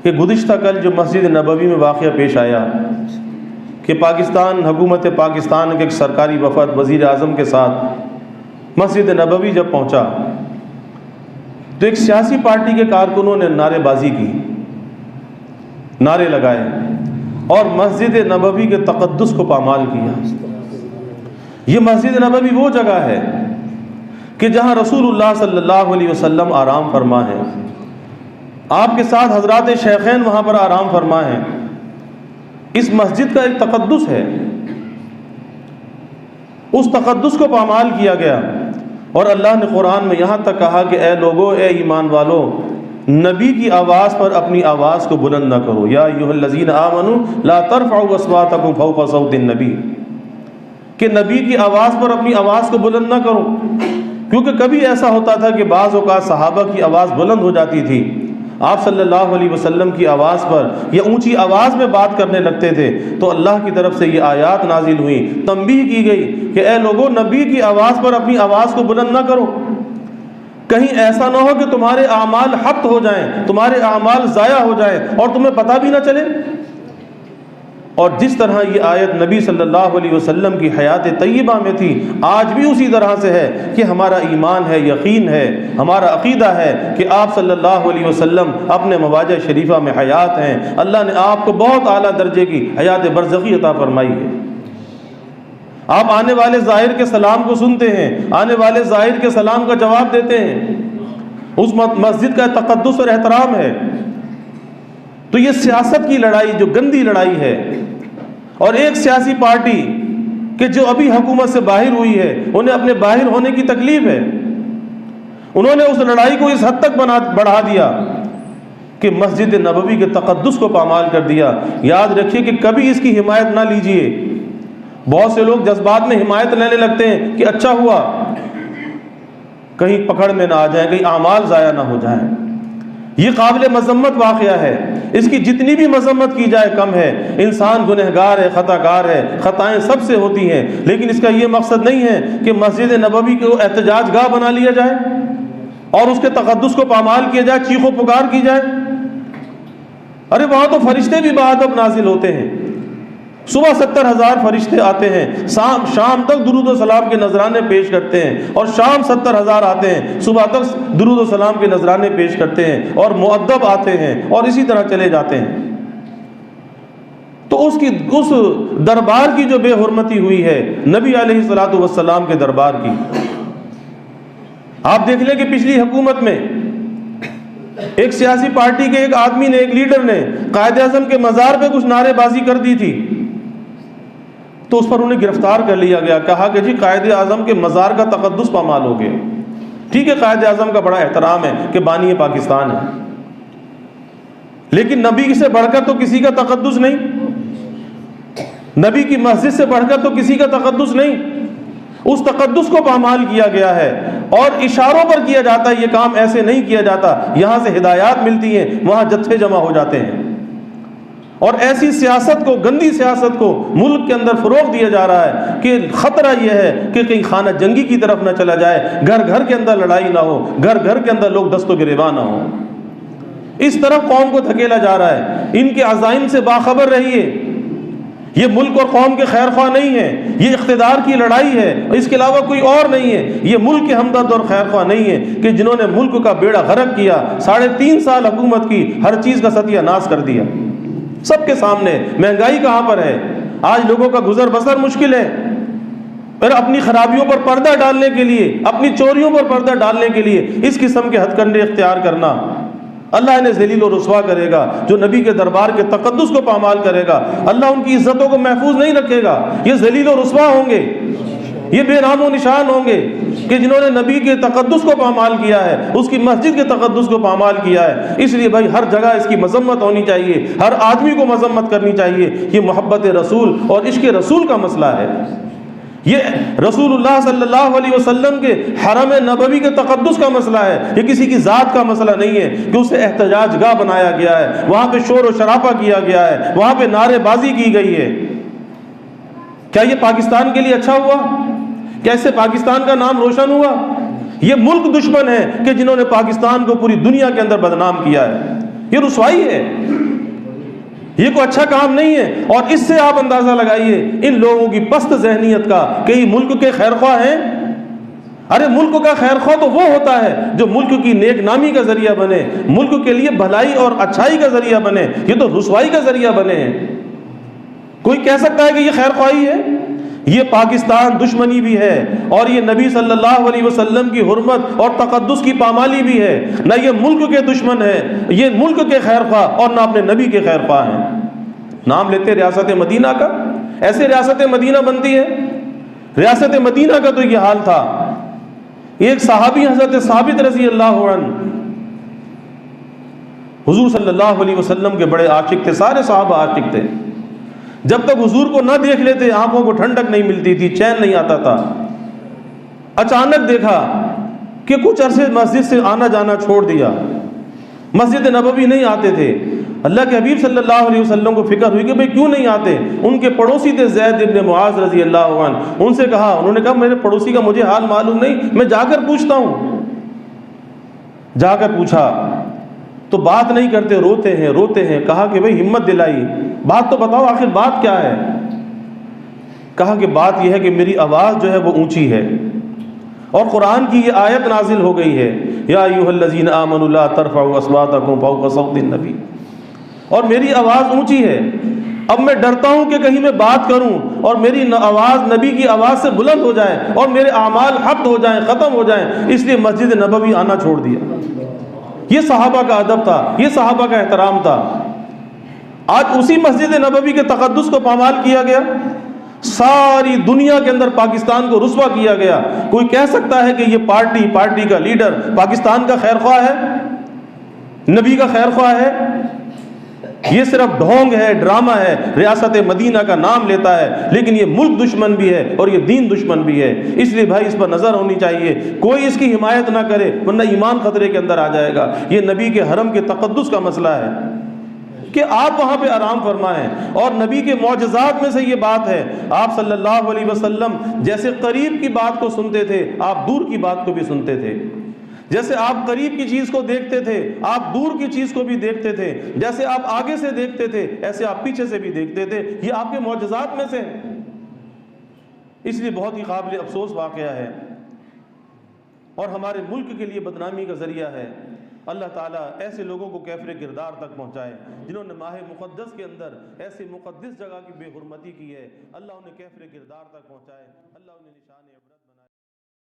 کہ گزشتہ کل جو مسجد نبوی میں واقعہ پیش آیا کہ پاکستان حکومت پاکستان کے ایک سرکاری وفد وزیر اعظم کے ساتھ مسجد نبوی جب پہنچا تو ایک سیاسی پارٹی کے کارکنوں نے نعرے بازی کی، نعرے لگائے اور مسجد نبوی کے تقدس کو پامال کیا۔ یہ مسجد نبوی وہ جگہ ہے کہ جہاں رسول اللہ صلی اللہ علیہ وسلم آرام فرما ہے، آپ کے ساتھ حضرات شیخین وہاں پر آرام فرما ہے۔ اس مسجد کا ایک تقدس ہے، اس تقدس کو پامال کیا گیا، اور اللہ نے قرآن میں یہاں تک کہا کہ اے لوگو، اے ایمان والو، نبی کی آواز پر اپنی آواز کو بلند نہ کرو، یا ایھا الذین آمنوا لا ترفعوا اصواتکم فوق صوت النبی، کہ نبی کی آواز پر اپنی آواز کو بلند نہ کرو، کیونکہ کبھی ایسا ہوتا تھا کہ بعض اوقات صحابہ کی آواز بلند ہو جاتی تھی، آپ صلی اللہ علیہ وسلم کی آواز پر یا اونچی آواز میں بات کرنے لگتے تھے تو اللہ کی طرف سے یہ آیات نازل ہوئی، تنبیہ کی گئی کہ اے لوگوں، نبی کی آواز پر اپنی آواز کو بلند نہ کرو، کہیں ایسا نہ ہو کہ تمہارے اعمال حبط ہو جائیں، تمہارے اعمال ضائع ہو جائیں اور تمہیں پتہ بھی نہ چلے۔ اور جس طرح یہ آیت نبی صلی اللہ علیہ وسلم کی حیات طیبہ میں تھی، آج بھی اسی طرح سے ہے کہ ہمارا ایمان ہے، یقین ہے، ہمارا عقیدہ ہے کہ آپ صلی اللہ علیہ وسلم اپنے مواجہ شریفہ میں حیات ہیں، اللہ نے آپ کو بہت اعلیٰ درجے کی حیات برزخی عطا فرمائی ہے۔ آپ آنے والے زائر کے سلام کو سنتے ہیں، آنے والے زائر کے سلام کا جواب دیتے ہیں، اس مسجد کا تقدس اور احترام ہے۔ تو یہ سیاست کی لڑائی جو گندی لڑائی ہے، اور ایک سیاسی پارٹی کہ جو ابھی حکومت سے باہر ہوئی ہے، انہیں اپنے باہر ہونے کی تکلیف ہے، انہوں نے اس لڑائی کو اس حد تک بڑھا دیا کہ مسجد نبوی کے تقدس کو پامال کر دیا۔ یاد رکھیے کہ کبھی اس کی حمایت نہ لیجیے۔ بہت سے لوگ جذبات میں حمایت لینے لگتے ہیں کہ اچھا ہوا، کہیں پکڑ میں نہ آ جائیں، کہیں اعمال ضائع نہ ہو جائیں۔ یہ قابل مذمت واقعہ ہے، اس کی جتنی بھی مذمت کی جائے کم ہے۔ انسان گنہگار ہے، خطا کار ہے، خطائیں سب سے ہوتی ہیں، لیکن اس کا یہ مقصد نہیں ہے کہ مسجد نبوی کو احتجاج گاہ بنا لیا جائے اور اس کے تقدس کو پامال کیا جائے، چیخ و پکار کی جائے۔ ارے وہاں تو فرشتے بھی بادب نازل ہوتے ہیں، صبح 70,000 فرشتے آتے ہیں، شام تک درود و سلام کے نذرانے پیش کرتے ہیں، اور شام 70,000 آتے ہیں، صبح تک درود و سلام کے نذرانے پیش کرتے ہیں، اور مؤدب آتے ہیں، اور اسی طرح چلے جاتے ہیں۔ تو اس دربار کی جو بے حرمتی ہوئی ہے نبی علیہ الصلوۃ والسلام کے دربار کی، آپ دیکھ لیں کہ پچھلی حکومت میں ایک سیاسی پارٹی کے ایک آدمی نے، ایک لیڈر نے قائد اعظم کے مزار پہ کچھ نعرے بازی کر دی تھی، تو اس پر انہیں گرفتار کر لیا گیا، کہا کہ جی قائد اعظم کے مزار کا تقدس پامال ہو گیا۔ ٹھیک ہے، قائد اعظم کا بڑا احترام ہے کہ بانی پاکستان ہے، لیکن نبی سے بڑھ کر تو کسی کا تقدس نہیں، نبی کی مسجد سے بڑھ کر تو کسی کا تقدس نہیں، اس تقدس کو پامال کیا گیا ہے، اور اشاروں پر کیا جاتا ہے، یہ کام ایسے نہیں کیا جاتا، یہاں سے ہدایات ملتی ہیں، وہاں جتھے جمع ہو جاتے ہیں، اور ایسی سیاست کو، گندی سیاست کو ملک کے اندر فروغ دیا جا رہا ہے کہ خطرہ یہ ہے کہ کہیں خانہ جنگی کی طرف نہ چلا جائے، گھر گھر کے اندر لڑائی نہ ہو، گھر گھر کے اندر لوگ دست و گریباں نہ ہوں۔ اس طرف قوم کو دھکیلا جا رہا ہے۔ ان کے عزائم سے باخبر رہیے، یہ ملک اور قوم کے خیر خواہ نہیں ہے، یہ اقتدار کی لڑائی ہے، اس کے علاوہ کوئی اور نہیں ہے۔ یہ ملک کے ہمدرد اور خیر خواہ نہیں ہے کہ جنہوں نے ملک کا بیڑا غرق کیا، 3.5 سال حکومت کی، ہر چیز کا ستیہ ناش کر دیا سب کے سامنے۔ مہنگائی کہاں پر ہے؟ آج لوگوں کا گزر بسر مشکل ہے، اور اپنی خرابیوں پر پردہ ڈالنے کے لیے، اپنی چوریوں پر پردہ ڈالنے کے لیے اس قسم کے ہتھ کنڈے اختیار کرنا، اللہ انہیں ذلیل و رسوا کرے گا۔ جو نبی کے دربار کے تقدس کو پامال کرے گا، اللہ ان کی عزتوں کو محفوظ نہیں رکھے گا، یہ ذلیل و رسوا ہوں گے، یہ بے نام و نشان ہوں گے کہ جنہوں نے نبی کے تقدس کو پامال کیا ہے، اس کی مسجد کے تقدس کو پامال کیا ہے۔ اس لیے بھائی ہر جگہ اس کی مذمت ہونی چاہیے، ہر آدمی کو مذمت کرنی چاہیے۔ یہ محبت رسول اور عشق رسول کا مسئلہ ہے، یہ رسول اللہ صلی اللہ علیہ وسلم کے حرم نبوی کے تقدس کا مسئلہ ہے، یہ کسی کی ذات کا مسئلہ نہیں ہے کہ اسے احتجاج گاہ بنایا گیا ہے، وہاں پہ شور و شرابہ کیا گیا ہے، وہاں پہ نعرے بازی کی گئی ہے۔ کیا یہ پاکستان کے لیے اچھا ہوا؟ کیا اس سے پاکستان کا نام روشن ہوا؟ یہ ملک دشمن ہے کہ جنہوں نے پاکستان کو پوری دنیا کے اندر بدنام کیا ہے۔ یہ رسوائی ہے، یہ کوئی اچھا کام نہیں ہے۔ اور اس سے آپ اندازہ لگائیے ان لوگوں کی پست ذہنیت کا کہ یہ ملک کے خیر خواہ ہیں۔ ارے ملک کا خیر خواہ تو وہ ہوتا ہے جو ملک کی نیک نامی کا ذریعہ بنے، ملک کے لیے بھلائی اور اچھائی کا ذریعہ بنے، یہ تو رسوائی کا ذریعہ بنے ہیں۔ کوئی کہہ سکتا ہے کہ یہ خیر خواہی ہے؟ یہ پاکستان دشمنی بھی ہے، اور یہ نبی صلی اللہ علیہ وسلم کی حرمت اور تقدس کی پامالی بھی ہے۔ نہ یہ ملک کے دشمن ہے، یہ ملک کے خیر خواہ اور نہ اپنے نبی کے خیر خواہ ہیں۔ نام لیتے ریاست مدینہ کا، ایسے ریاست مدینہ بنتی ہے؟ ریاست مدینہ کا تو یہ حال تھا۔ ایک صحابی حضرت ثابت رضی اللہ عنہ حضور صلی اللہ علیہ وسلم کے بڑے عاشق تھے، سارے صحابہ عاشق تھے۔ جب تک حضور کو نہ دیکھ لیتے آنکھوں کو ٹھنڈک نہیں ملتی تھی، چین نہیں آتا تھا۔ اچانک دیکھا کہ کچھ عرصے مسجد سے آنا جانا چھوڑ دیا، مسجد نبوی نہیں آتے تھے۔ اللہ کے حبیب صلی اللہ علیہ وسلم کو فکر ہوئی کہ بھئی کیوں نہیں آتے؟ ان کے پڑوسی تھے زید ابن معاذ رضی اللہ عنہ، ان سے کہا، انہوں نے کہا میرے پڑوسی کا مجھے حال معلوم نہیں، میں جا کر پوچھتا ہوں۔ جا کر پوچھا تو بات نہیں کرتے، روتے ہیں۔ کہا کہ بھئی ہمت دلائی، بات تو بتاؤ آخر بات کیا ہے؟ کہا کہ بات یہ ہے کہ میری آواز جو ہے وہ اونچی ہے، اور قرآن کی یہ آیت نازل ہو گئی ہے، یا ایھا الذین آمنوا لا ترفعوا اصواتکم فوق صوت النبی، اور میری آواز اونچی ہے۔ اب میں ڈرتا ہوں کہ کہیں میں بات کروں اور میری آواز نبی کی آواز سے بلند ہو جائے اور میرے اعمال حق ہو جائیں، ختم ہو جائیں، اس لیے مسجد نبوی آنا چھوڑ دیا۔ یہ صحابہ کا ادب تھا، یہ صحابہ کا احترام تھا۔ آج اسی مسجد نبوی کے تقدس کو پامال کیا گیا، ساری دنیا کے اندر پاکستان کو رسوا کیا گیا۔ کوئی کہہ سکتا ہے کہ یہ پارٹی کا لیڈر پاکستان کا خیر خواہ ہے، نبی کا خیر خواہ ہے؟ یہ صرف ڈھونگ ہے، ڈرامہ ہے۔ ریاست مدینہ کا نام لیتا ہے لیکن یہ ملک دشمن بھی ہے اور یہ دین دشمن بھی ہے۔ اس لیے بھائی اس پر نظر ہونی چاہیے، کوئی اس کی حمایت نہ کرے ورنہ ایمان خطرے کے اندر آ جائے گا۔ یہ نبی کے حرم کے تقدس کا مسئلہ ہے کہ آپ وہاں پہ آرام فرمائیں، اور نبی کے معجزات میں سے یہ بات ہے، آپ صلی اللہ علیہ وسلم جیسے قریب کی بات کو سنتے تھے، آپ دور کی بات کو بھی سنتے تھے۔ جیسے آپ قریب کی چیز کو دیکھتے تھے آپ دور کی چیز کو بھی دیکھتے تھے، جیسے آپ آگے سے دیکھتے تھے ایسے آپ پیچھے سے بھی دیکھتے تھے۔ یہ آپ کے معجزات میں سے ہے۔ اس لیے بہت ہی قابل افسوس واقعہ ہے اور ہمارے ملک کے لیے بدنامی کا ذریعہ ہے۔ اللہ تعالیٰ ایسے لوگوں کو کیفر کردار تک پہنچائے جنہوں نے ماہ مقدس کے اندر ایسی مقدس جگہ کی بے حرمتی کی ہے، اللہ انہیں کیفر کردار تک پہنچائے، اللہ انہیں نشان عبرت